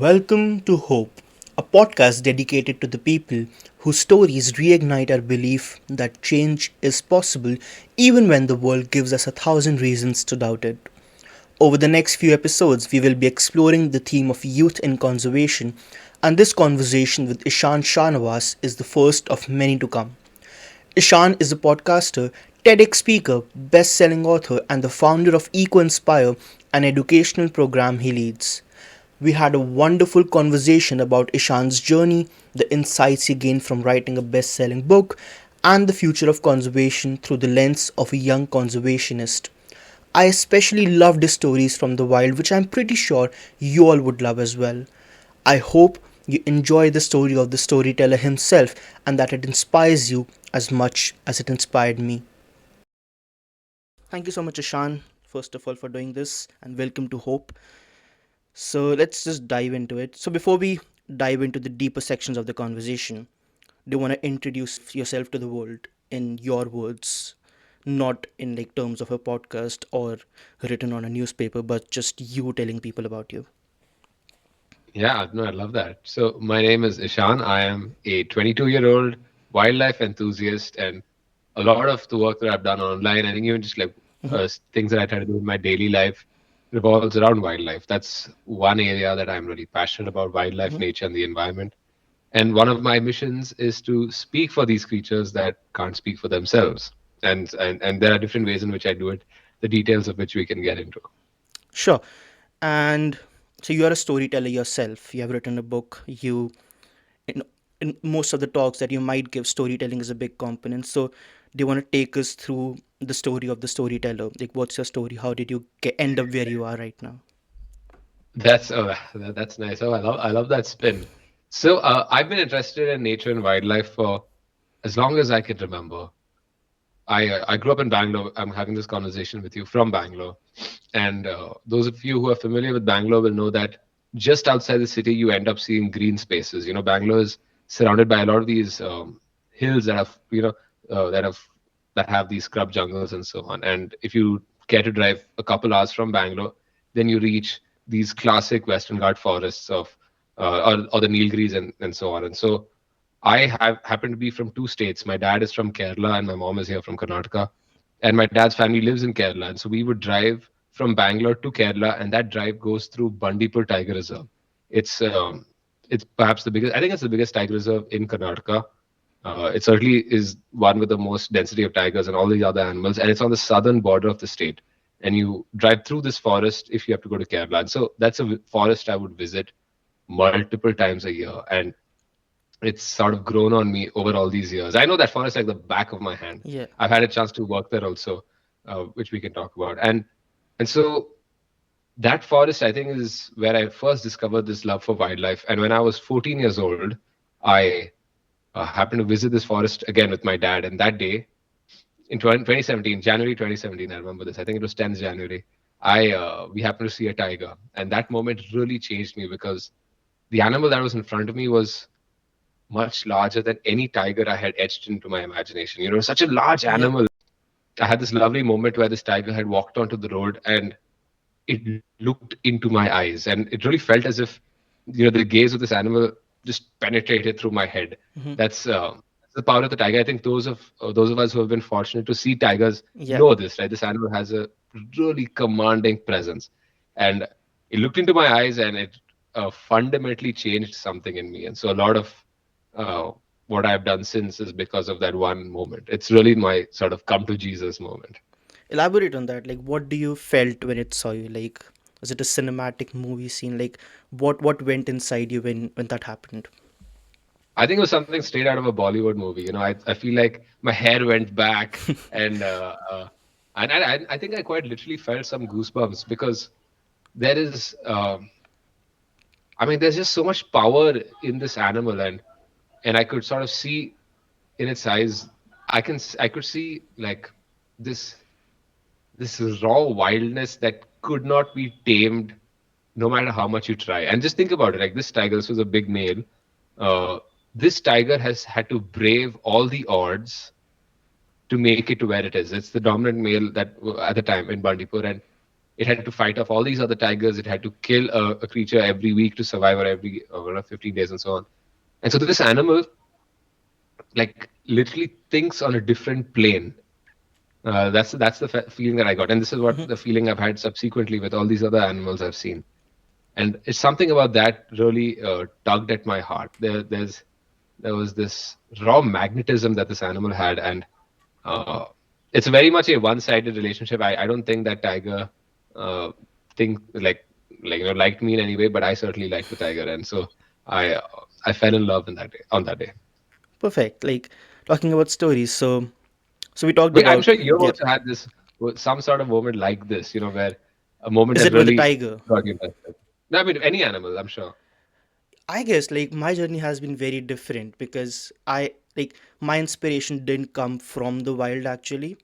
Welcome to Hope, a podcast dedicated to the people whose stories reignite our belief that change is possible even when the world gives us a thousand reasons to doubt it. Over the next few episodes, we will be exploring the theme of youth in conservation, and this conversation with Ishan Shanavas is the first of many to come. Ishan is a podcaster, TEDx speaker, best selling author, and the founder of Eco Inspire, an educational program he leads. We had a wonderful conversation about Ishan's journey, the insights he gained from writing a best selling book, and the future of conservation through the lens of a young conservationist. I especially loved his stories from the wild, which I'm pretty sure you all would love as well. I hope you enjoy the story of the storyteller himself and that it inspires you as much as it inspired me. Thank you so much, Ishan, first of all, for doing this, and welcome to Hope. So let's just dive into it. So before we dive into the deeper sections of the conversation, do you want to introduce yourself to the world in your words, not in like terms of a podcast or written on a newspaper, but just you telling people about you? Yeah, no, I love that. So, my name is Ishan. I am a 22-year-old wildlife enthusiast, and a lot of the work that I've done online, I think even just like things that I try to do in my daily life revolves around wildlife. That's one area that I'm really passionate about: wildlife, nature, and the environment. And one of my missions is to speak for these creatures that can't speak for themselves. And there are different ways in which I do it, the details of which we can get into. Sure. And so you are a storyteller yourself. You have written a book. In, in most of the talks that you might give, storytelling is a big component. So do you want to take us through the story of the storyteller? Like, what's your story? How did you end up where you are right now? That's nice. Oh, I love that spin. So I've been interested in nature and wildlife for as long as I can remember. I grew up in Bangalore. I'm having this conversation with you from Bangalore, and those of you who are familiar with Bangalore will know that just outside the city you end up seeing green spaces. You know, Bangalore is surrounded by a lot of these hills that have that have these scrub jungles and so on. And if you care to drive a couple hours from Bangalore, then you reach these classic Western Ghat forests of or the Nilgiris and so on. And so I have happen to be from two states. My dad is from Kerala and my mom is here from Karnataka. And my dad's family lives in Kerala. And so we would drive from Bangalore to Kerala, and that drive goes through Bandipur Tiger Reserve. It's um, it's perhaps the biggest. I think it's the biggest tiger reserve in Karnataka. It certainly is one with the most density of tigers and all the other animals, and it's on the southern border of the state. And you drive through this forest if you have to go to Kerala. And so that's a forest I would visit multiple times a year. And it's sort of grown on me over all these years. I know that forest like the back of my hand. Yeah. I've had a chance to work there also, which we can talk about. And so that forest, I think, is where I first discovered this love for wildlife. And when I was 14 years old, I happened to visit this forest again with my dad. And that day, in 2017, January 2017, I remember this. I think it was 10th January. I We happened to see a tiger, and that moment really changed me because the animal that was in front of me was much larger than any tiger I had etched into my imagination. You know, such a large Yep. animal. I had this lovely moment where this tiger had walked onto the road and it looked into my eyes, and it really felt as if, the gaze of this animal just penetrated through my head. That's the power of the tiger. I think those of us who have been fortunate to see tigers Yep. know this, right? This animal has a really commanding presence, and it looked into my eyes and it fundamentally changed something in me. And so a lot of uh, what I've done since is because of that one moment. It's really my sort of come to Jesus moment. Elaborate on that. Like, what do you felt when it saw you? Like, was it a cinematic movie scene? Like, what went inside you when that happened? I think it was something straight out of a Bollywood movie. You know, I feel like my hair went back, and I think I quite literally felt some goosebumps because there is, I mean, there's just so much power in this animal, and I could sort of see in its eyes. I could see like this this raw wildness that could not be tamed no matter how much you try. And just think about it, like this tiger, this was a big male. Uh, this tiger has had to brave all the odds to make it to where it is. It's the dominant male that at the time in Bandipur, it had to fight off all these other tigers. It had to kill a creature every week to survive, or every 15 days and so on. And so this animal like literally thinks on a different plane. That's the feeling that I got, and this is what Hmm. the feeling I've had subsequently with all these other animals I've seen. And it's something about that really tugged at my heart. There was this raw magnetism that this animal had, and uh, it's very much a one-sided relationship. I don't think that tiger uh, think liked me in any way, but I certainly liked the tiger, and so I uh, I fell in love in that day on that day. Perfect. Like talking about stories. So we talked But I'm about, sure you've yeah. also had this some sort of moment like this, where a moment Is that it with a really tiger? got you invested. No, I mean any animal, I'm sure. I guess like my journey has been very different because I like my inspiration didn't come from the wild actually.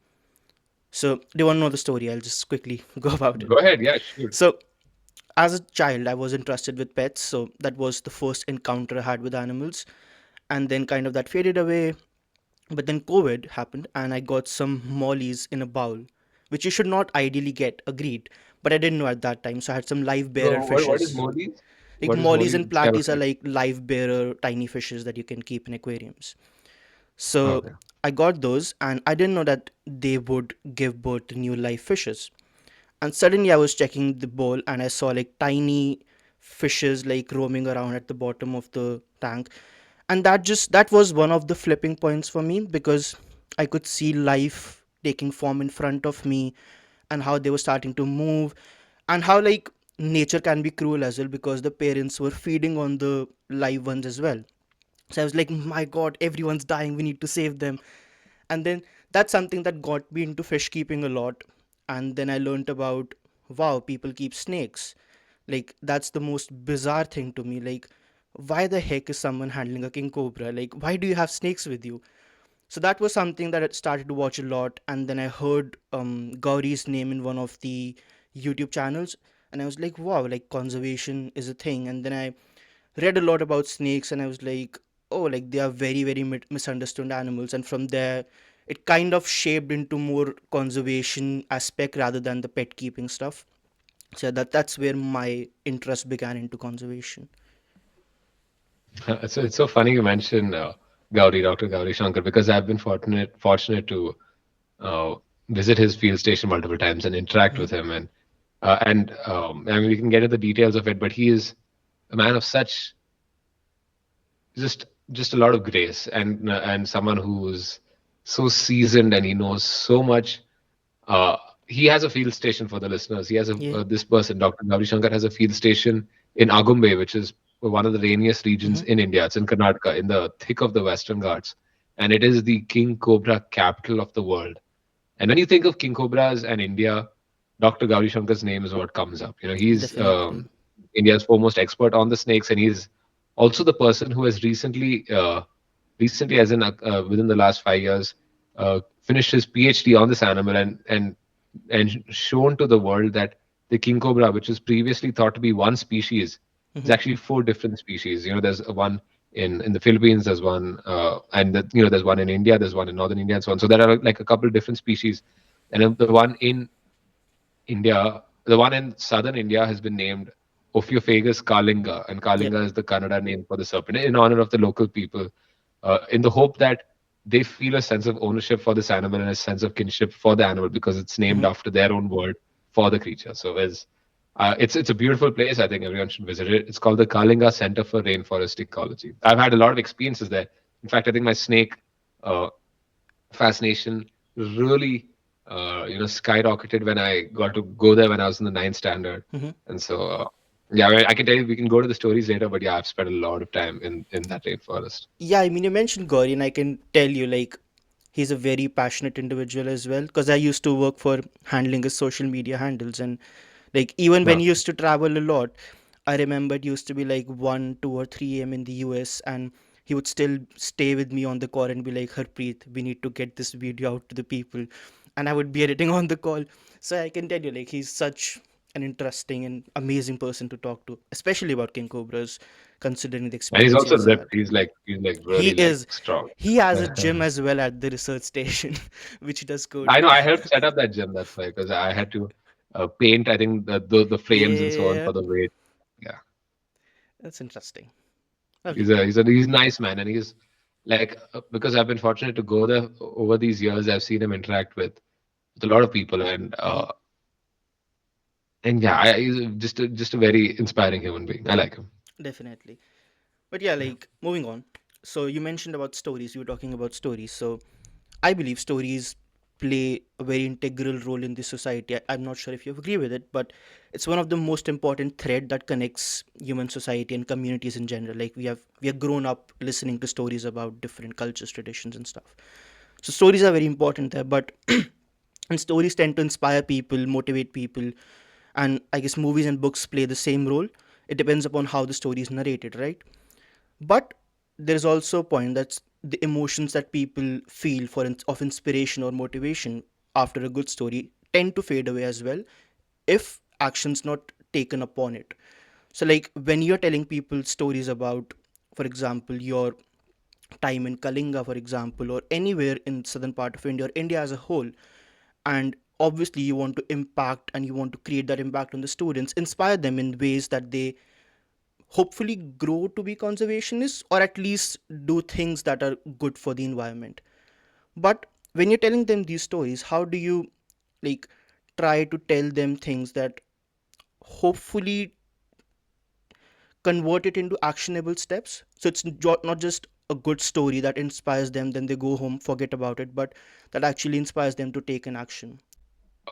So do you want to know the story? I'll just quickly go about it. Go ahead, yeah, shoot. So as a child, I was interested with pets, so that was the first encounter I had with animals, and then kind of that faded away. But then COVID happened, and I got some mollies in a bowl, which you should not ideally get. Agreed, but I didn't know at that time, so I had some live bearer What is fishes. Molly's? Like What is mollies Molly's? and It's kind of platies are like live bearer tiny fishes that you can keep in aquariums. So okay. I got those, and I didn't know that they would give birth to new live fishes. And suddenly I was checking the bowl and I saw like tiny fishes like roaming around at the bottom of the tank. And that was one of the flipping points for me because I could see life taking form in front of me and how they were starting to move and how like nature can be cruel as well because the parents were feeding on the live ones as well. So I was like, my god, everyone's dying, we need to save them. And then that's something that got me into fish keeping a lot. And then I learned about, wow, people keep snakes. Like that's the most bizarre thing to me. Like, why the heck is someone handling a king cobra? Like, why do you have snakes with you? So that was something that I started to watch a lot. And then I heard Gowri's name in one of the YouTube channels, and I was like, wow, like conservation is a thing. And then I read a lot about snakes, and I was like, oh, like they are very very misunderstood animals. And from there it kind of shaped into more conservation aspect rather than the pet keeping stuff. So that's where my interest began into conservation. It's so funny you mention Dr. Gowri Shankar, because I've been fortunate to uh, visit his field station multiple times and interact Hmm. with him, and I mean we can get into the details of it, but he is a man of such just just a lot of grace, and someone who's so seasoned and he knows so much. Uh, he has a field station for the listeners. He has a Yeah. this person, Dr. Gauri Shankar, has a field station in Agumbe, which is one of the rainiest regions Hmm. in India. It's in Karnataka, in the thick of the Western Ghats, and it is the king cobra capital of the world. And when you think of king cobras and India, Dr. Gauri Shankar's name is what comes up. He's Definitely. India's foremost expert on the snakes, and he's also the person who has recently, as in within the last 5 years, finished his PhD on this animal, and shown to the world that the king cobra, which was previously thought to be one species, is Hmm. actually four different species. There's one in the Philippines, there's one, there's one in India, there's one in northern India, and so on. So there are like a couple of different species, and the one in India, the one in southern India has been named Ophiophagus kalinga, and Yep. kalinga is the Kannada name for the serpent, in honor of the local people, in the hope that they feel a sense of ownership for this animal and a sense of kinship for the animal because it's named Hmm. after their own word for the creature. So it's a beautiful place. I think everyone should visit it. It's called the Kalinga Center for Rainforest Ecology. I've had a lot of experiences there. In fact, I think my snake uh, fascination really skyrocketed when I got to go there when I was in the ninth standard. Hmm. And so yeah, I can tell you we can go to the stories later, but yeah, I've spent a lot of time in that rainforest. Yeah, I mean, you mentioned Gauri, and I can tell you, like, he's a very passionate individual as well. Because I used to work for handling his social media handles, and like, even when No. he used to travel a lot, I remember it used to be like 1, 2, or 3 a.m. in the US, and he would still stay with me on the call and be like, Harpreet, we need to get this video out to the people. And I would be editing on the call. So I can tell you, like, he's such an interesting and amazing person to talk to, especially about King Cobras, considering the And he's experience he also has ripped. had. He's like He really like is. strong. He has a gym as well at the research station, which does I good. know I helped set up that gym. That's why, because I had to. paint. I think the frames and so on Yeah, for the weight. Yeah, that's interesting. he's Lovely. a nice man, and he's like because I've been fortunate to go there over these years. I've seen him interact with a lot of people, Hmm. and yeah, he's just a very inspiring human being. I like him. Definitely. But yeah, Yeah. like moving on. So you mentioned about stories. You were talking about stories. So I believe stories play a very integral role in this society. I'm not sure if you agree with it, but it's one of the most important thread that connects human society and communities in general. Like we have grown up listening to stories about different cultures, traditions, and stuff. So stories are very important there, but and stories tend to inspire people, motivate people, and I guess movies and books play the same role. It depends upon how the story is narrated, right? But there's also a point that's the emotions that people feel of inspiration or motivation after a good story tend to fade away as well if action's not taken upon it. So like when you're telling people stories about, for example, your time in Kalinga, for example, or anywhere in southern part of India or India as a whole, and obviously you want to impact and you want to create that impact on the students, inspire them in ways that they hopefully grow to be conservationists or at least do things that are good for the environment. But when you're telling them these stories, how do you like try to tell them things that hopefully convert it into actionable steps? So it's not just a good story that inspires them, then they go home, forget about it, but that actually inspires them to take an action.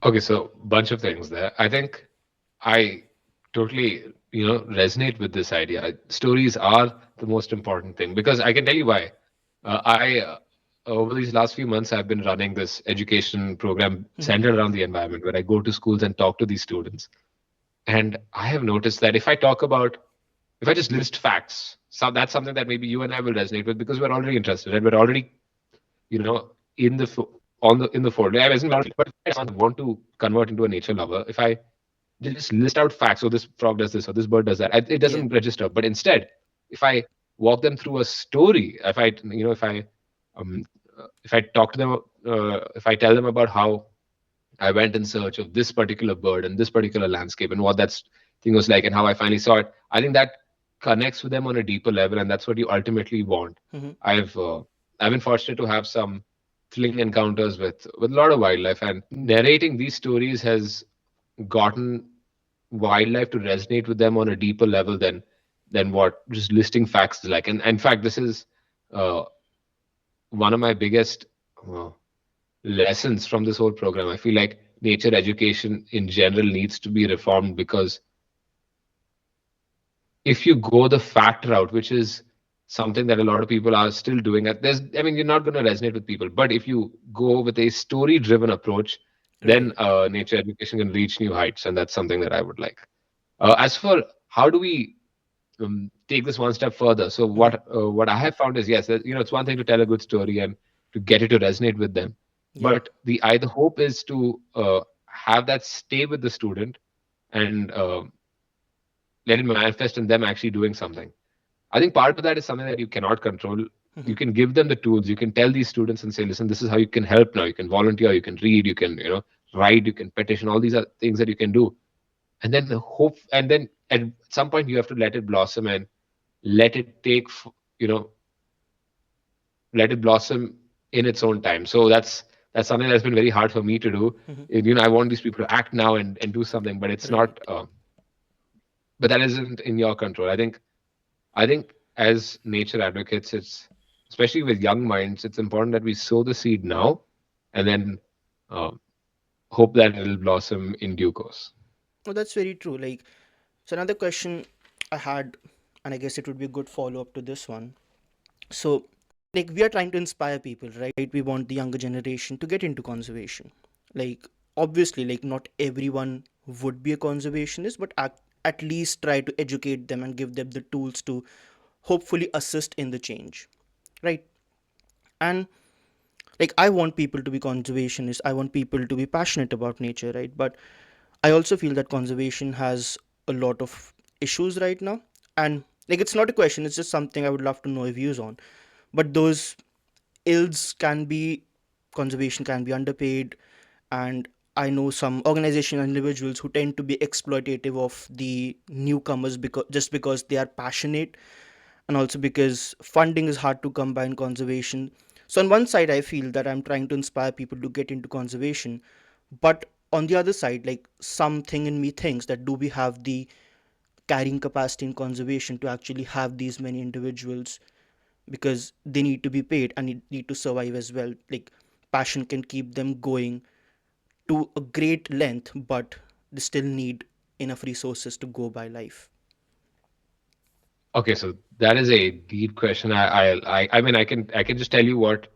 Okay, so bunch of things there. I think I totally, resonate with this idea. Stories are the most important thing because I can tell you why. I Over these last few months, I've been running this education program Hmm. centered around the environment, where I go to schools and talk to these students. And I have noticed that if I just list facts, so that's something that maybe you and I will resonate with because we're already interested and we're already, in the in the fold. I resonate, but if I want to convert into a nature lover, if I just list out facts, oh, this frog does this or this bird does that, it Yeah. doesn't register. But instead, if I walk them through a story, um, if I talk to them, if I tell them about how I went in search of this particular bird and this particular landscape and what that thing was like and how I finally saw it. I think that connects with them on a deeper level, and that's what you ultimately want. Hmm. I've uh, I've been fortunate to have some thrilling encounters with a lot of wildlife, and narrating these stories has gotten wildlife to resonate with them on a deeper level than what just listing facts is like. And in fact, this is uh, one of my biggest uh, lessons from this whole program. I feel like nature education in general needs to be reformed because if you go the fact route, which is something that a lot of people are still doing, I mean, you're not going to resonate with people. But if you go with a story-driven approach, then Right. nature education can reach new heights, and that's something that I would like. As for how do we take this one step further? So Hmm. what I have found is yes, that, it's one thing to tell a good story and to get it to resonate with them, Yeah. but the hope is to have that stay with the student and let it manifest in them actually doing something. I think part of that is something that you cannot control. Hmm. You can give them the tools. You can tell these students and say, listen, this is how you can help now. You can volunteer. You can read. You can write. You can petition. All these are things that you can do, and then hope. And then at some point you have to let it blossom and let it take you know let it blossom in its own time. So that's something that's been very hard for me to do. Hmm. I want these people to act now and do something, but it's not. Right. But that isn't in your control. I think as nature advocates, it's especially with young minds, it's important that we sow the seed now, and then uh, hope that it'll blossom in due course. Oh, that's very true. Like, so another question I had, and I guess it would be a good follow up to this one. So, like, we are trying to inspire people, right? We want the younger generation to get into conservation. Like, obviously, like, not everyone would be a conservationist, but at least try to educate them and give them the tools to hopefully assist in the change, right? And like I want people to be conservationists, I want people to be passionate about nature, right? But I also feel that conservation has a lot of issues right now. And like it's not a question, it's just something I would love to know your views on. But those ills can be, conservation can be underpaid, and I know some organization and individuals who tend to be exploitative of the newcomers because just because they are passionate, and also because funding is hard to come by in conservation. So on one side I feel that I'm trying to inspire people to get into conservation, but on the other side, like, something in me thinks that do we have the carrying capacity in conservation to actually have these many individuals, because they need to be paid and need to survive as well. Like, passion can keep them going to a great length, but they still need enough resources to go by life. Okay, so that is a deep question. I mean, I can just tell you what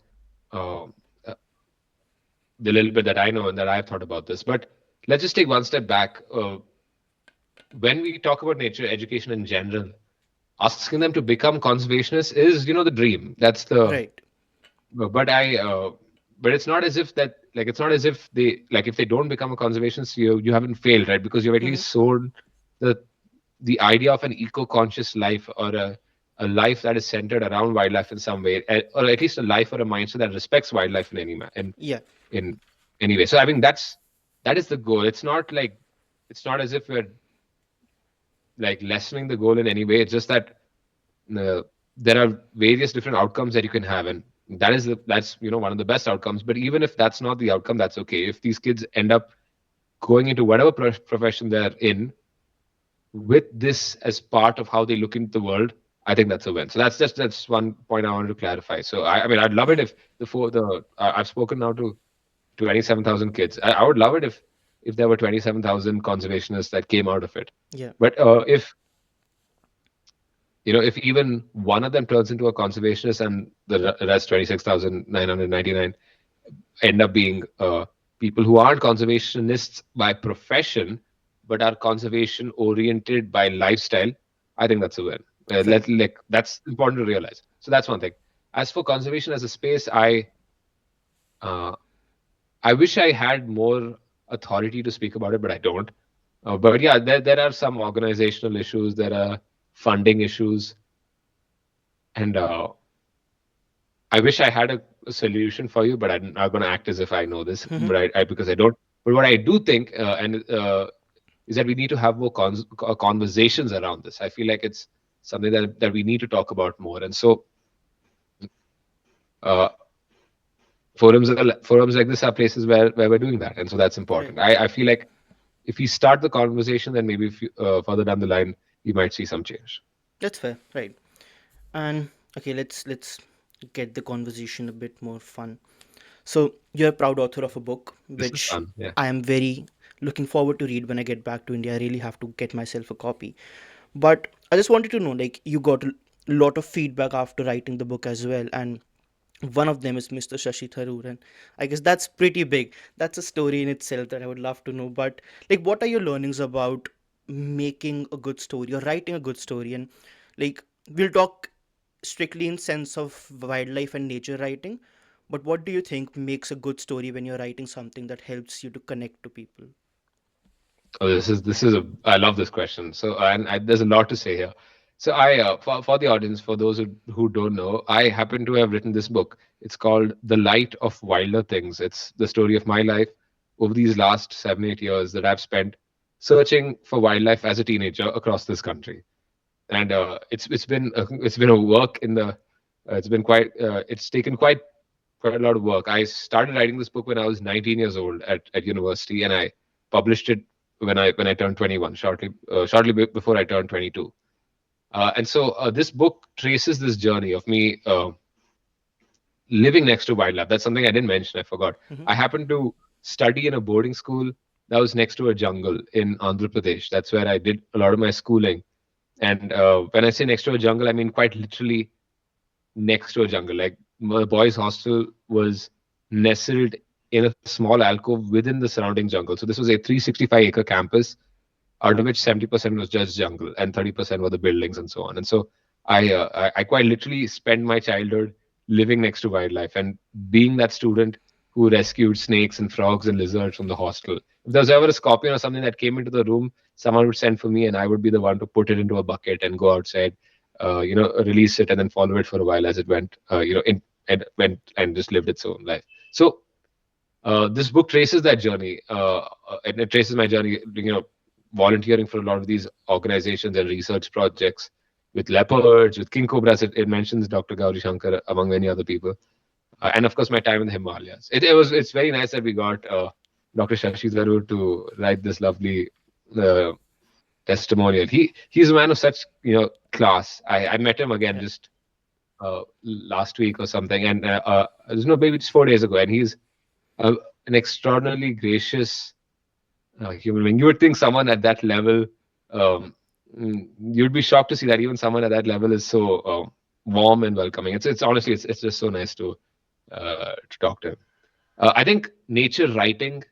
uh, uh, the little bit that I know and that I've thought about this. But let's just take one step back. When we talk about nature education in general, asking them to become conservationists is, the dream. That's the Right. but but it's not as if that like it's not as if they like if they don't become a conservationist, you haven't failed, right? Because you've at Mm-hmm. least sold the the idea of an eco-conscious life, or a life that is centered around wildlife in some way, or at least a life or a mindset that respects wildlife in Yeah. in any way. So I mean that is the goal. It's not as if we're like lessening the goal in any way. It's just that uh, there are various different outcomes that you can have, and that's one of the best outcomes. But even if that's not the outcome, that's okay. If these kids end up going into whatever profession they're in with this as part of how they look into the world, I think that's a win. So that's one point I wanted to clarify. So I mean, I'd love it Mm-hmm. if I've spoken now to 27,000 kids. I would love it if there were 27,000 conservationists that came out of it. Yeah. But if if even one of them turns into a conservationist and the rest 26,999 end up being people who aren't conservationists by profession but are conservation oriented by lifestyle, I think that's a win. Fair. That's important to realize. So that's one thing. As for conservation as a space, uh, I wish I had more authority to speak about it, but I don't. But yeah, there are some organizational issues, there are funding issues, and I wish I had a solution for you, but I'm not going to act as if I know this, Mm-hmm. but I because I don't. But what I do think, is that we need to have more conversations around this. I feel like it's something that we need to talk about more, and so uh, forums like this are places where we're doing that, and so that's Right. important. I feel like if we start the conversation, then maybe further down the line, we might see some change. That's fair. Right. And okay, let's get the conversation a bit more fun. So you're a proud author of a book, This is which fun. Yeah. I am very looking forward to read when I get back to India. I really have to get myself a copy. But I just wanted to know, like, you got a lot of feedback after writing the book as well, and one of them is Mr. Shashi Tharoor, and I guess that's pretty big. That's a story in itself that I would love to know. But like, what are your learnings about making a good story or writing a good story? And like, we'll talk strictly in sense of wildlife and nature writing, but what do you think makes a good story when you're writing something that helps you to connect to people? Oh, this is a I love this question. So there's a lot to say here. So for the audience, for those who don't know, I happen to have written this book. It's called The Light of Wilder Things. It's the story of my life over these last 7 8 years that I've spent searching for wildlife as a teenager across this country. And it's been a work in the it's been quite it's taken quite a lot of work. I started writing this book when I was 19 years old at university, and I published it when I turned 21, shortly before I turned 22. And so this book traces this journey of me living next to wildlife. That's something I didn't mention. I forgot. Hmm. I happened to study in a boarding school that was next to a jungle in Andhra Pradesh. That's where I did a lot of my schooling. And when I say next to a jungle, I mean quite literally next to a jungle. Like my boys' hostel was nestled in a small alcove within the surrounding jungle. So this was a 365-acre campus, out of which 70% was just jungle and 30% were the buildings and so on. And so I quite literally spent my childhood living next to wildlife and being that student who rescued snakes and frogs and lizards from the hostel. If there was ever a scorpion or something that came into the room, someone would send for me, and I would be the one to put it into a bucket and go outside, release it and then follow it for a while as it went, and went and just lived its own life. So This book traces that journey, and it traces my journey, volunteering for a lot of these organizations and research projects with leopards, with king cobras. It mentions Dr. Gowri Shankar among many other people, and of course my time in the Himalayas. It's very nice that we got Dr. Shashi Tharoor to write this lovely uh, testimonial. He's a man of such class. I met him again Yeah. just last week or something, and there's no maybe just 4 days ago, and he's an extraordinarily gracious human being. You would think someone at that level, um, you'd be shocked to see that even someone at that level is so warm and welcoming. It's honestly it's just so nice to talk to him. I think nature writing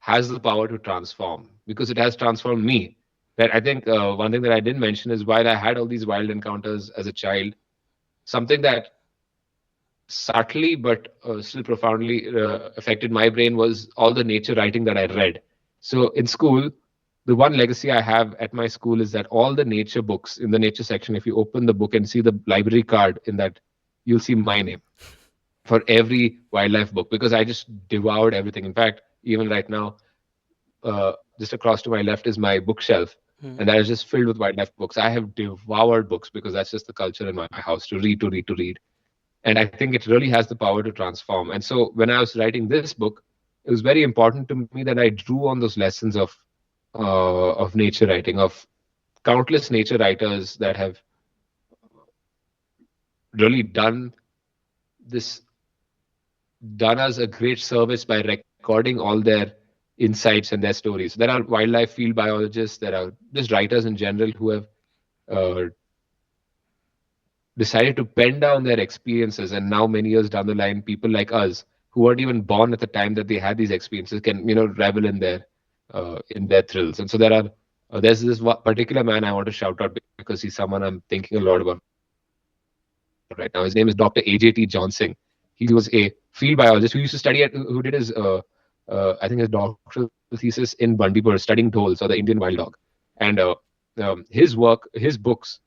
has the power to transform because it has transformed me. That I think one thing that I didn't mention is while I had all these wild encounters as a child, something that subtly but still profoundly affected my brain was all the nature writing that I read. So in school, the one legacy I have at my school is that all the nature books in the nature section, if you open the book and see the library card in that, you'll see my name for every wildlife book because I just devoured everything. In fact, even right now, just across to my left is my bookshelf, Hmm. and that is just filled with wildlife books. I have devoured books because that's just the culture in my house to read, to read, to read. And I think it really has the power to transform. And so when I was writing this book, it was very important to me that I drew on those lessons of nature writing, of countless nature writers that have really this done us a great service by recording all their insights and their stories. There are wildlife field biologists, there are just writers in general who have uh, decided to pen down their experiences, and now many years down the line people like us who weren't even born at the time that they had these experiences can revel in their thrills. And so there's this particular man I want to shout out because he's someone I'm thinking a lot about right now. His name is Dr. AJT Johnson. He was a field biologist who used to study who did his I think his doctoral thesis in Bandipur studying dholes or the Indian wild dog. And his books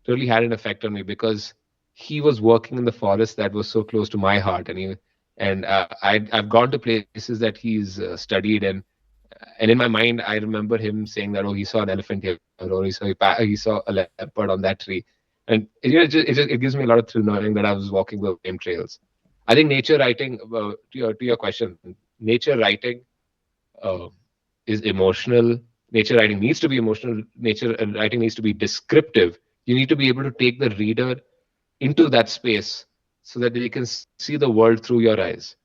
really had an effect on me because he was working in the forest that was so close to my heart, I've gone to places that he's studied, and in my mind I remember him saying that, oh, he saw an elephant here, or he saw a leopard on that tree. And it gives me a lot of thrill knowing that I was walking the same trails. I think nature writing, to your question, nature writing uh, is emotional. Nature writing needs to be emotional. Nature writing needs to be descriptive. You need to be able to take the reader into that space so that they can see the world through your eyes.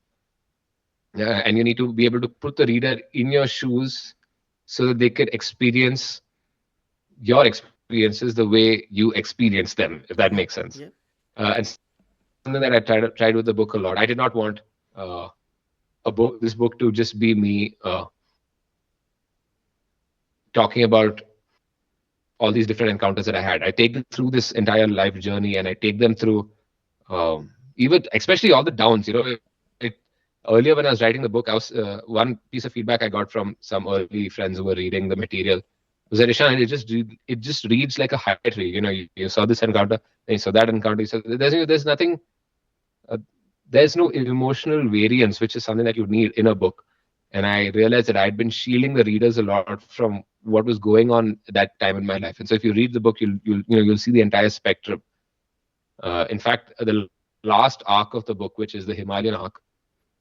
And you need to be able to put the reader in your shoes so that they could experience your experiences the way you experience them, if that makes sense. Yeah. And something that I tried with the book a lot. I did not want uh, this book to just be me talking about all these different encounters that I had. I take them through this entire life journey, and I take them through even especially all the downs. Earlier when I was writing the book, I was one piece of feedback I got from some early friends who were reading the material was that, Ishan, it just reads like a highlight reel. You saw this encounter, then you saw that encounter. So there's nothing. Uh, there's no emotional variance, which is something that you need in a book. And I realized that I'd been shielding the readers a lot from what was going on at that time in my life. And so if you read the book, you'll see the entire spectrum. In fact, the last arc of the book, which is the Himalayan arc,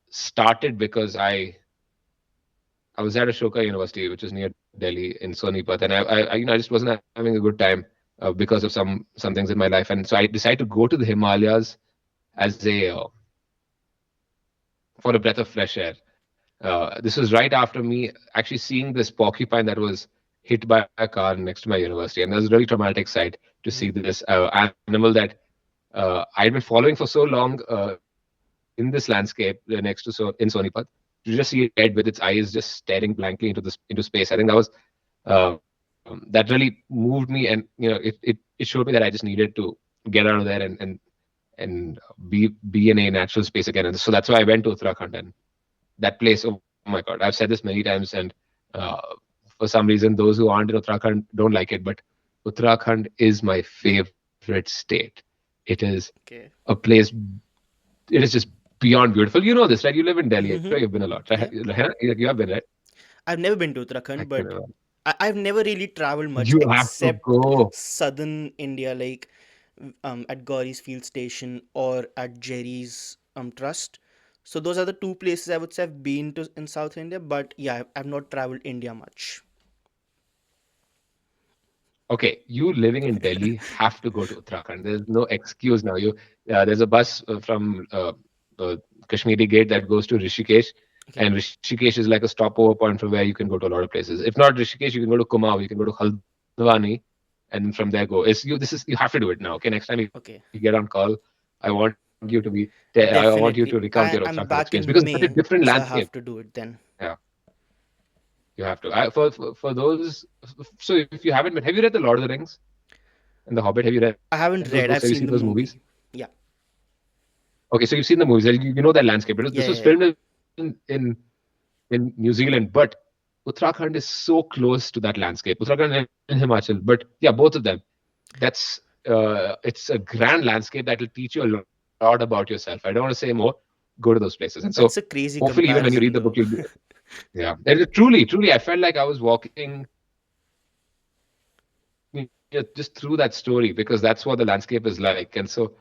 started because I was at Ashoka University, which is near Delhi in Sonipat, and I just wasn't having a good time because of some things in my life, and so I decided to go to the Himalayas as a for a breath of fresh air. This was right after me actually seeing this porcupine that was hit by a car next to my university, and that was a really traumatic sight to see Hmm. this animal that I'd been following for so long in this landscape next to in Sonipat. To just see it dead with its eyes just staring blankly into space, I think that really moved me, and it showed me that I just needed to get out of there and be in a natural space again. And so that's why I went to Uttarakhand, and that place, oh my God, I've said this many times, and uh, for some reason those who aren't in Uttarakhand don't like it, but Uttarakhand is my favorite state. It is Okay. a place, it is just beautiful. beyond beautiful. You know this, right? You live in Delhi. I'm Mm-hmm. sure you've been a lot, right? Yeah. You have been, right? I've never been to I Uttarakhand, can but remember. I've never really traveled much You have to except go. southern India, like at Gauri's field station or at Jerry's trust. So those are the two places I would say I've been to in South India, but yeah, I've not traveled India much. Okay, you living in Delhi have to go to Uttarakhand. There's no excuse now. There's a bus from Kashmiri Gate that goes to Rishikesh, Okay, and Rishikesh is like a stopover point from where you can go to a lot of places. If not Rishikesh, you can go to Kumaon, you can go to Haldwani, and from there go. You have to do it now. Okay, next time you get on okay, call, I want you to I want you to recount your definitely. Uttarakhand experience I'm because it's back such a in different May, landscape. so I have to do it then. Yeah, you have to. For those, so if you haven't, have you read the Lord of the Rings and the Hobbit? Have you read those I books? Have haven't you seen read. those I've seen the movies? movie. Yeah, Okay, so you've seen the movies. You know that landscape. This yeah, was yeah, yeah. filmed in New Zealand, but Uttarakhand is so close to that landscape. Uttarakhand and Himachal, but yeah, both of them. That's it's a grand landscape that will teach you a lot about yourself. I don't want to say more. Go to those places, and so That's a crazy hopefully, even when you read the comparison, book, though. yeah. And truly, I felt like I was walking just through that story because that's what the landscape is like. And so,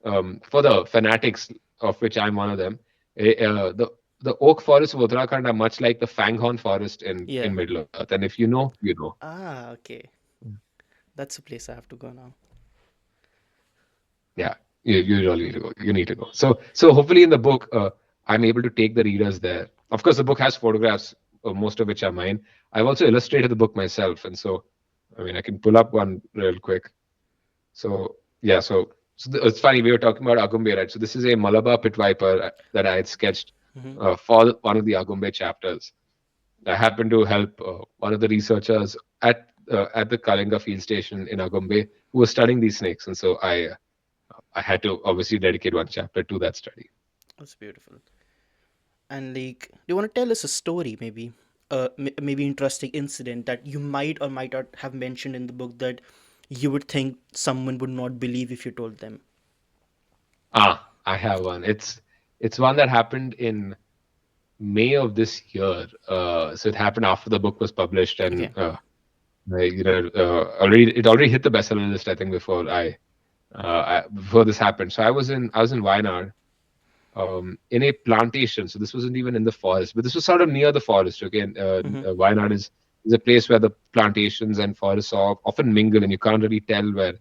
for the fanatics, of which I'm one of them, the oak forests of Uttarakhand are much like the Fanghorn forest Yeah. in Middle Earth. And if you know, you know. Ah, okay. That's a place I have to go now. Yeah, you really need to go. You need to go. So hopefully in the book, I'm able to take the readers there. Of course, the book has photographs, most of which are mine. I've also illustrated the book myself, and so I mean I can pull up one real quick. So yeah, it's funny we were talking about Agumbe, right? So this is a Malabar pit viper that I had sketched Hmm. for one of the Agumbe chapters. I happened to help one of the researchers at the Kalinga field station in Agumbe who was studying these snakes, and so I had to obviously dedicate one chapter to that study. That's beautiful. And like, do you want to tell us a story, maybe? Maybe interesting incident that you might or might not have mentioned in the book that you would think someone would not believe if you told them. I have one. It's one that happened in May of this year. So it happened after the book was published, and Okay. already it already hit the bestseller list. I think before this happened. So I was in Wayanad, in a plantation. So this wasn't even in the forest, but this was sort of near the forest. Okay, and, Mm-hmm. Wayanad is a place where the plantations and forests often mingle, and you can't really tell where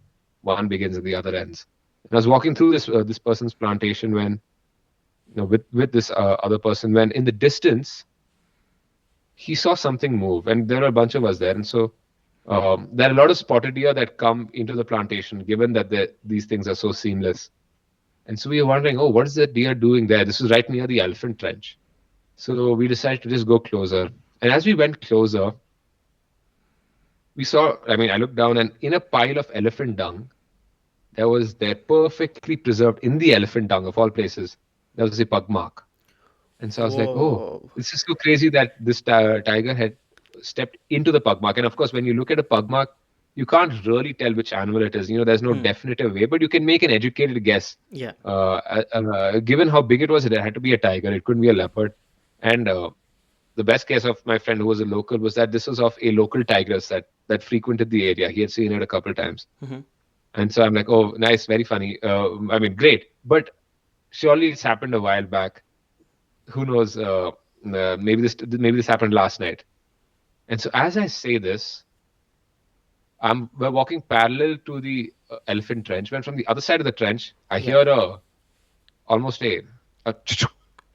one begins and the other ends. And I was walking through this person's plantation when with this other person when in the distance he saw something move, and there are a bunch of us there, and so there are a lot of spotted deer that come into the plantation, given that these things are so seamless. And so we were wondering, oh, what is that deer doing there? This was right near the elephant trench. So we decided to just go closer. And as we went closer, we saw, I mean, I looked down and in a pile of elephant dung, there perfectly preserved in the elephant dung of all places, there was a pug mark. And so I was like, oh, Whoa. this is so crazy that this tiger had stepped into the pug mark. And of course, when you look at a pug mark, you can't really tell which animal it is. There's no Hmm. definitive way, but you can make an educated guess. Yeah. Given how big it was, it had to be a tiger. It couldn't be a leopard. And the best guess of my friend who was a local was that this was of a local tigress that frequented the area. He had seen it a couple times. Mm-hmm. And so I'm like, oh, nice, very funny. I mean, great. But surely it's happened a while back. Who knows? Maybe this happened last night. And so as I say this, we're walking parallel to the elephant trench. When from the other side of the trench, I Yeah. hear almost a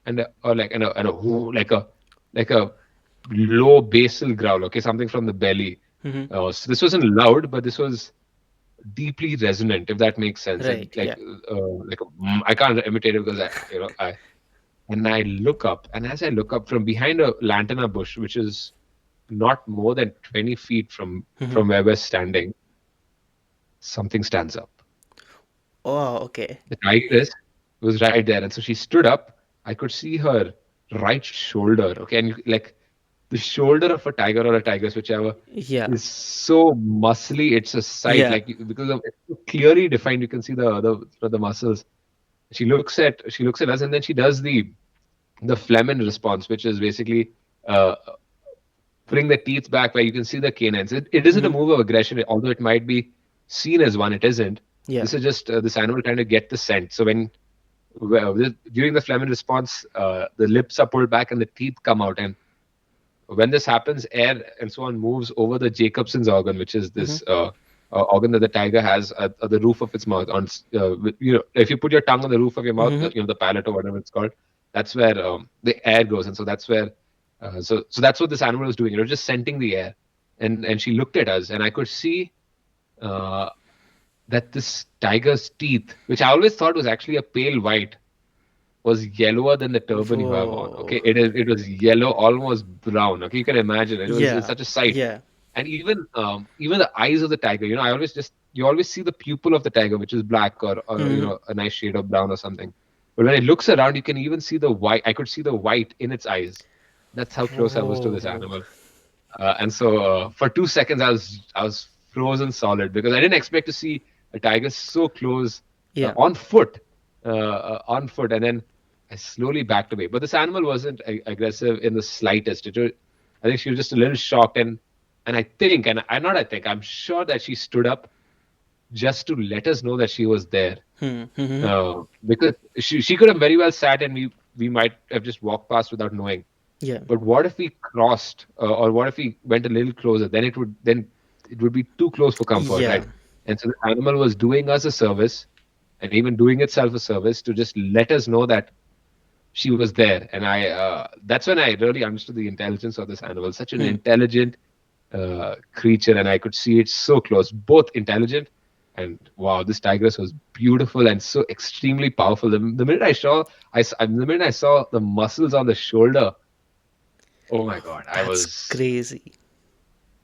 and a, or like and a whoo, like a low basal growl. Okay, something from the belly. Mm-hmm. So this wasn't loud, but this was deeply resonant, if that makes sense. Right. Yeah. I can't imitate it because I and I look up, and as I look up from behind a lantana bush, which is not more than 20 feet Mm-hmm. from where we're standing, something stands up. Oh, okay. The tigress was right there, and so she stood up. I could see her right shoulder. Okay, and like the shoulder of a tiger or a tigress, whichever, Yeah. is so muscly. It's a sight, Yeah. like because of it's so clearly defined. You can see the muscles. She looks at us, and then she does the Flemen response, which is basically uh, putting the teeth back where you can see the canines. It isn't a Mm-hmm. move of aggression, although it might be seen as one. It isn't. Yeah. This is just this animal trying to get the scent. So during the Flemen response, the lips are pulled back and the teeth come out, and when this happens, air and so on moves over the Jacobson's organ, which is Mm-hmm. this organ that the tiger has at the roof of its mouth. If you put your tongue on the roof of your mouth, Mm-hmm. the palate or whatever it's called, that's where the air goes, and so that's where, so that's what this animal was doing. It was just scenting the air, and she looked at us, and I could see uh, that this tiger's teeth, which I always thought was actually a pale white, was yellower than the turban you have on. Whoa. Okay, it was yellow, almost brown. Okay, you can imagine it's Yeah. such a sight. Yeah. And even the eyes of the tiger. I always just you always see the pupil of the tiger, which is black or Mm-hmm. a nice shade of brown or something. But when it looks around, you can even see the white. I could see the white in its eyes. That's how close I was to this Whoa. animal. And so for 2 seconds, I was frozen solid because I didn't expect to see a tiger so close Yeah. on foot, and then I slowly backed away. But this animal wasn't aggressive in the slightest. I think she was just a little shocked, and I think, and I not I think, I'm sure that she stood up just to let us know that she was there. Mm-hmm. Because she could have very well sat and we might have just walked past without knowing. Yeah. But what if we crossed, or what if we went a little closer? Then it would be too close for comfort, Yeah. right? And so the animal was doing us a service, and even doing itself a service to just let us know that she was there. And that's when I really understood the intelligence of this animal. Such an Hmm. intelligent creature, and I could see it so close, both intelligent and wow, this tigress was beautiful and so extremely powerful. The minute the minute I saw the muscles on the shoulder, oh my God, That's crazy.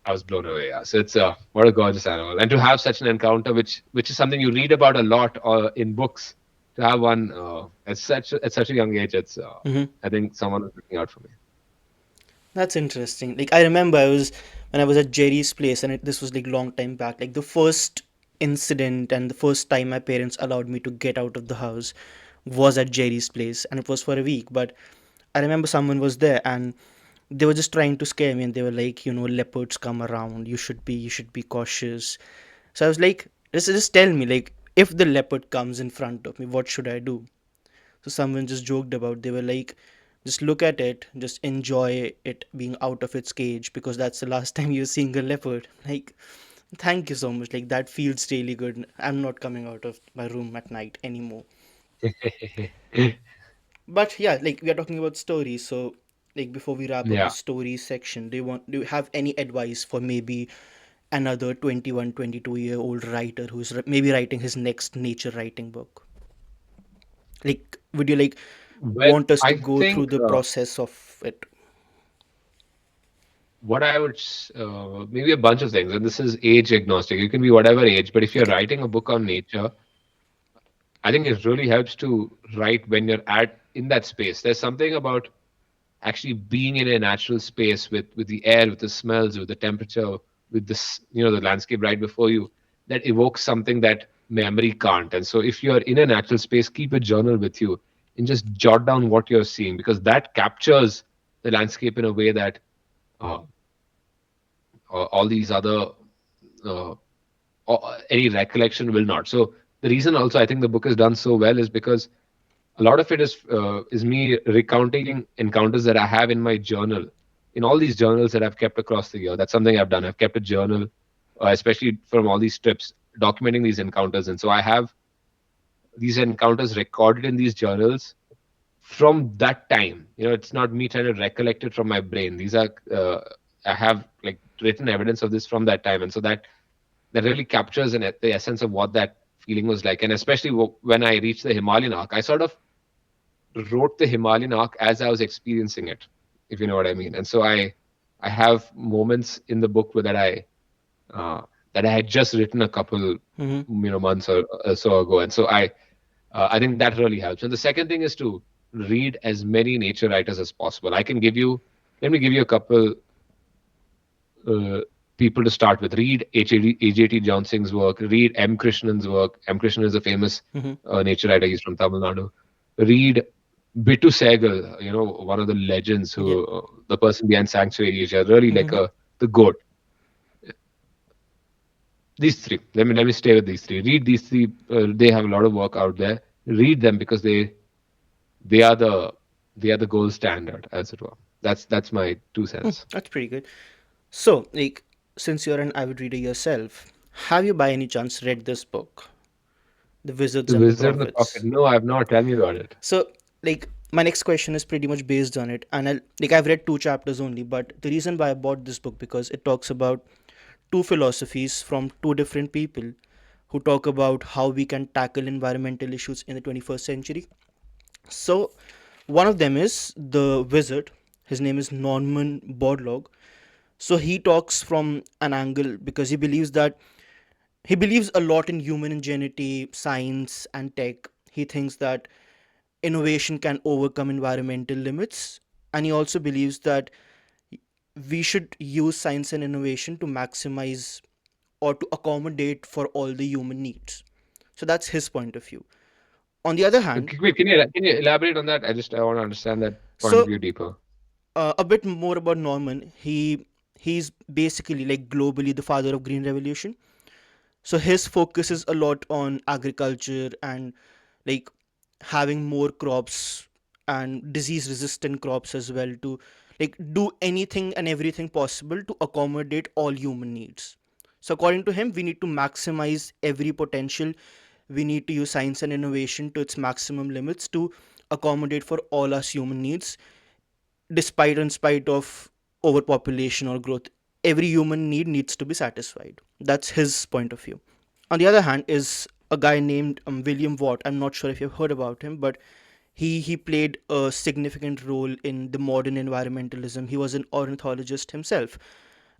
I was blown away. Yeah. So it's what a gorgeous animal, and to have such an encounter, which is something you read about a lot in books, to have one at such a young age, it's Mm-hmm. I think someone was looking out for me. That's interesting. Like I remember I was when I was at Jerry's place, and this was like long time back. Like the first incident and the first time my parents allowed me to get out of the house was at Jerry's place, and it was for a week. But I remember someone was there, and they were just trying to scare me, and they were like, leopards come around. You should be cautious. So I was like, just tell me, like, if the leopard comes in front of me, what should I do? So someone just joked about, they were like, just look at it, just enjoy it being out of its cage, because that's the last time you're seeing a leopard. Like, thank you so much. Like, that feels really good. I'm not coming out of my room at night anymore. But yeah, like we are talking about stories, so like before we wrap up the Yeah. stories section, do you have any advice for maybe another 21, 22-year old writer who's maybe writing his next nature writing book? Like, would you like Well, want us to I go through think the process of it? what I would maybe a bunch of things, and this is age agnostic. You can be whatever age, but if you're Okay. writing a book on nature, I think it really helps to write when you're at in that space. There's something about actually being in a natural space with the air, with the smells, with the temperature, with this, the landscape right before you, that evokes something that memory can't. And so if you're in a natural space, keep a journal with you and just jot down what you're seeing, because that captures the landscape in a way that uh, all these other uh, any recollection will not. So the reason also I think the book is done so well is because a lot of it is me recounting encounters that I have in my journal, in all these journals that I've kept across the year. That's something I've done. I've kept a journal, especially from all these trips, documenting these encounters, and so I have these encounters recorded in these journals from that time. It's not me trying to recollect it from my brain. These are I have like written evidence of this from that time, and so that really captures the essence of what that feeling was like. And especially when I reached the Himalayan arc, I sort of wrote the Himalayan arc as I was experiencing it, if you know what I mean. And so I have moments in the book uh, that I had just written a couple Mm-hmm. months or so ago, and so I think that really helps. And the second thing is to read as many nature writers as possible. Let me give you a couple. people to start with. Read AJT Johnson's work. Read M. Krishnan's work. M. Krishnan is a famous Hmm. nature writer. He's from Tamil Nadu. Read Bittu Sehgal, one of the legends Yeah. who, the person behind Sanctuary Asia, really like Hmm. the goat. These three. Let me stay with these three. Read these three. They have a lot of work out there. Read them because they are the gold standard, as it were. That's my 2 cents. That's pretty good. So, like, since you're an avid reader yourself, have you by any chance read this book, The Wizards The and the Wizard and the Prophet. Prophets? No, I have not. Tell me about it. So, like, my next question is pretty much based on it, and I've read two chapters only, but the reason why I bought this book because it talks about two philosophies from two different people who talk about how we can tackle environmental issues in the 21st century. So, one of them is the wizard. His name is Norman Borlaug. So he talks from an angle because he believes a lot in human ingenuity, science, and tech. He thinks that innovation can overcome environmental limits, and he also believes that we should use science and innovation to maximize or to accommodate for all the human needs. So that's his point of view. On the other hand, Wait, can you elaborate on that? I want to understand that point of so view deeper. a bit more about Norman. He's basically like globally the father of green revolution. So his focus is a lot on agriculture and like having more crops and disease resistant crops as well to like do anything and everything possible to accommodate all human needs. So according to him, we need to maximize every potential. We need to use science and innovation to its maximum limits to accommodate for all us human needs, despite in spite of overpopulation or growth. Every human need needs to be satisfied. That's his point of view. On the other hand is a guy named William Watt. I'm not sure if you've heard about him, but he played a significant role in the modern environmentalism. He was an ornithologist himself.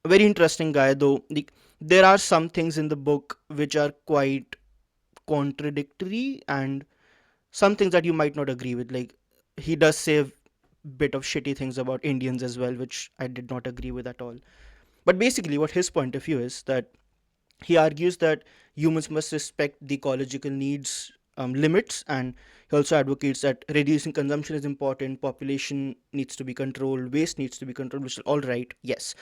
A very interesting guy, though. Like, there are some things in the book which are quite contradictory, and some things that you might not agree with. Like, he does say a bit of shitty things about Indians as well, which I did not agree with at all. But basically, what his point of view is that he argues that humans must respect the ecological needs limits, and he also advocates that reducing consumption is important, population needs to be controlled, waste needs to be controlled, which is all right, yes.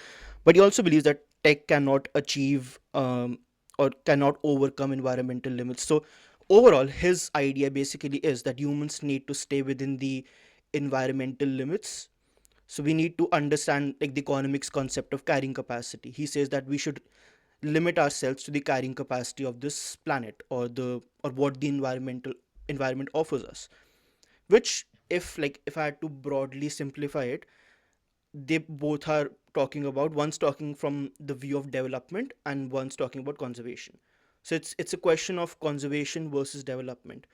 But he also believes that tech cannot achieve or cannot overcome environmental limits. So, overall, his idea basically is that humans need to stay within the environmental limits. So we need to understand like the economics concept of carrying capacity. He says that we should limit ourselves to the carrying capacity of this planet or what the environment offers us, which if I had to broadly simplify it, they both are talking about, one's talking from the view of development and one's talking about conservation. So it's a question of conservation versus development.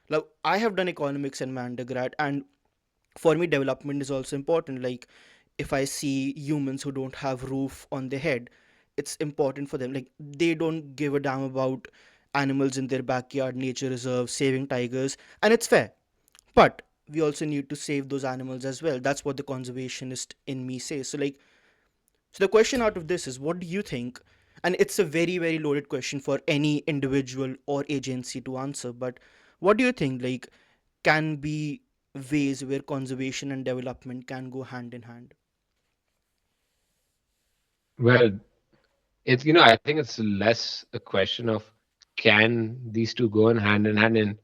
Now I have done economics in my undergrad, and for me development is also important. Like, if I see humans who don't have roof on their head, it's important for them. Like, they don't give a damn about animals in their backyard, nature reserves, saving tigers, and it's fair. But we also need to save those animals as well. That's what the conservationist in me says. So the question out of this is, what do you think? And it's a very, very loaded question for any individual or agency to answer. But what do you think, like, can be ways where conservation and development can go hand in hand? Well, I think it's less a question of can these two go in hand, and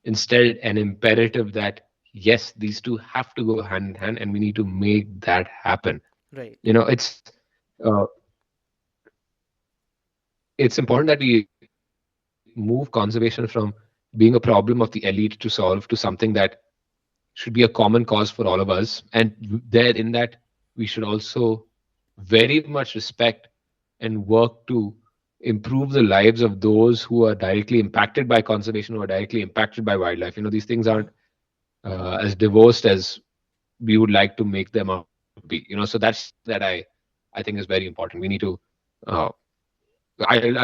instead an imperative that yes, these two have to go hand in hand, and we need to make that happen. Right. It's uh, it's important that we move conservation from being a problem of the elite to solve to something that should be a common cause for all of us. And there in that, we should also very much respect and work to improve the lives of those who are directly impacted by conservation or directly impacted by wildlife. These things Mhm. aren't as divorced as we would like to make them out to be. So that's something that I think is very important. We need to. Uh,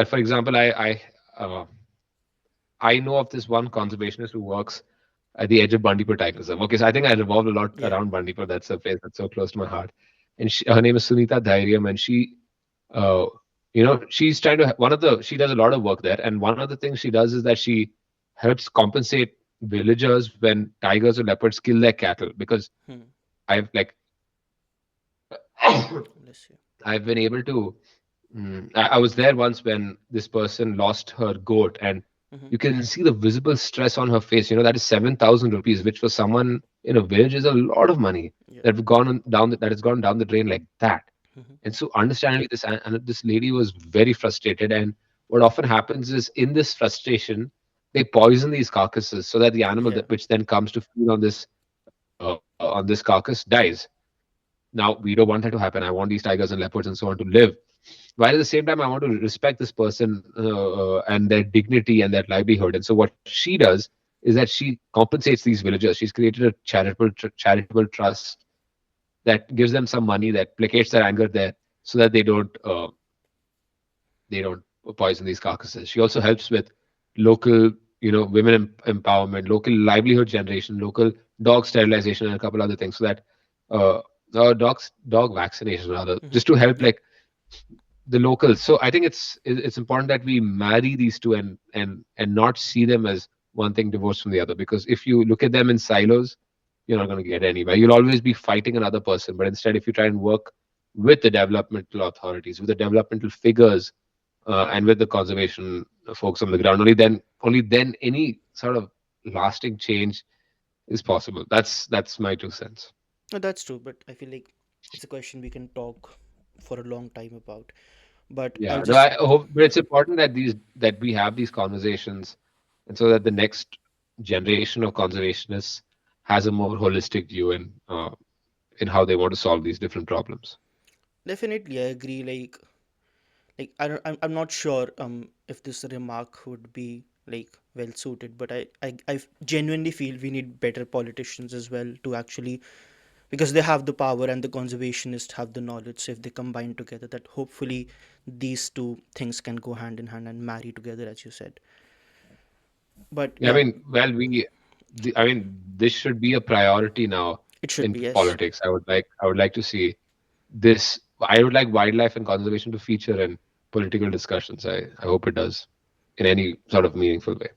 for example, I know of this one conservationist who works at the edge of Bandipur Tiger Reserve. Okay, so I think I revolve a lot Yeah. around Bandipur. That's a place that's so close to my heart. And her name is Sunita Dhairyam, and she uh, she's trying to one of the she does a lot of work there, and one of the things she does is that she helps compensate villagers when tigers or leopards kill their cattle. Because Hmm. I've like Bless you. I've been able to. I was there once when this person lost her goat, and Hmm. you can see the visible stress on her face. That is 7,000 rupees, which for someone in a village is a lot of money Yeah. that has gone down the drain like that. Hmm. And so, understandably, this lady was very frustrated. And what often happens is, in this frustration, they poison these carcasses so that the animal Yeah. which then comes to feed on this carcass dies. Now, we don't want that to happen. I want these tigers and leopards and so on to live. While at the same time, I want to respect this person and their dignity and their livelihood. And so, what she does is that she compensates these villagers. She's created a charitable trust that gives them some money that placates their anger there, so that they don't poison these carcasses. She also helps with local, women empowerment, local livelihood generation, local dog sterilization, and a couple other things, so that uh, dog vaccination rather, Hmm. just to help Yeah. like the locals. So I think it's important that we marry these two, and not see them as one thing divorced from the other. Because if you look at them in silos, you're not going to get anywhere. You'll always be fighting another person. But instead, if you try and work with the developmental authorities, with the developmental figures, and with the conservation folks on the ground, only then any sort of lasting change is possible. That's my 2 cents. No, that's true, but I feel like it's a question we can talk for a long time about. But I'll Yeah, no, just I hope, but it's important that we have these conversations, and so that the next generation of conservationists has a more holistic view in how they want to solve these different problems. definitely I agree. Like I'm not sure if this remark would be like well suited, but I genuinely feel we need better politicians as well to actually, because they have the power and the conservationists have the knowledge. So if they combine together, that hopefully these two things can go hand in hand and marry together, as you said. But Yeah, I yeah, mean, well, I mean, this should be a priority now it should in be, yes. politics. I would like to see this. I would like wildlife and conservation to feature in political discussions. I hope it does in any sort of meaningful way.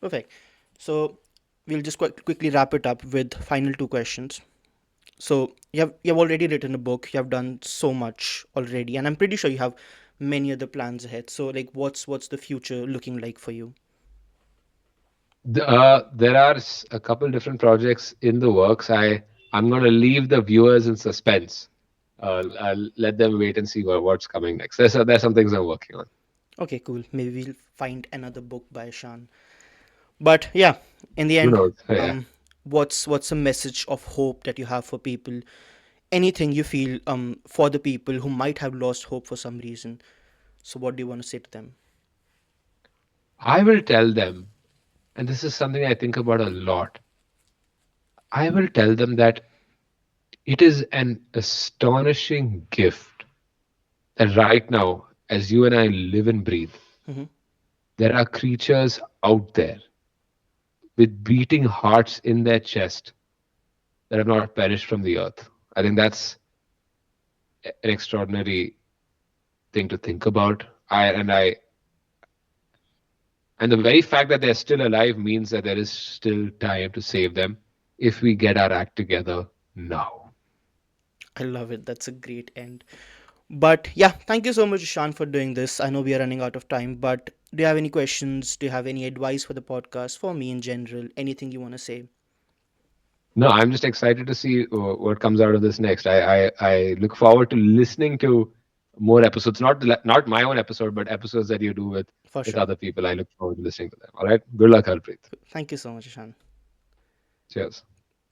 Perfect. So we'll just quickly wrap it up with final two questions. So you have already written a book, you have done so much already, and I'm pretty sure you have many other plans ahead. So like what's the future looking like for you? There are a couple different projects in the works. I'm going to leave the viewers in suspense. I'll let them wait and see what's coming next. There's some things I'm working on. Okay, cool. Maybe we'll find another book by Shan. But yeah, in the Who end, knows? Yeah. what's a message of hope that you have for people? Anything you feel for the people who might have lost hope for some reason. So what do you want to say to them? I will tell them, and this is something I think about a lot. I will tell them that it is an astonishing gift that right now, as you and I live and breathe, Hmm. there are creatures out there with beating hearts in their chest that have not perished from the earth. I think that's an extraordinary thing to think about. And the very fact that they're still alive means that there is still time to save them if we get our act together now. I love it. That's a great end. But yeah, thank you so much, Ishan, for doing this. I know we are running out of time, but do you have any questions? Do you have any advice for the podcast, for me in general? Anything you want to say? No, I'm just excited to see what comes out of this next. I look forward to listening to more episodes, not my own episode, but episodes that you do For with sure. other people. I look forward to listening to them. All right. Good luck, Harpreet. Thank you so much, Ishan. Cheers.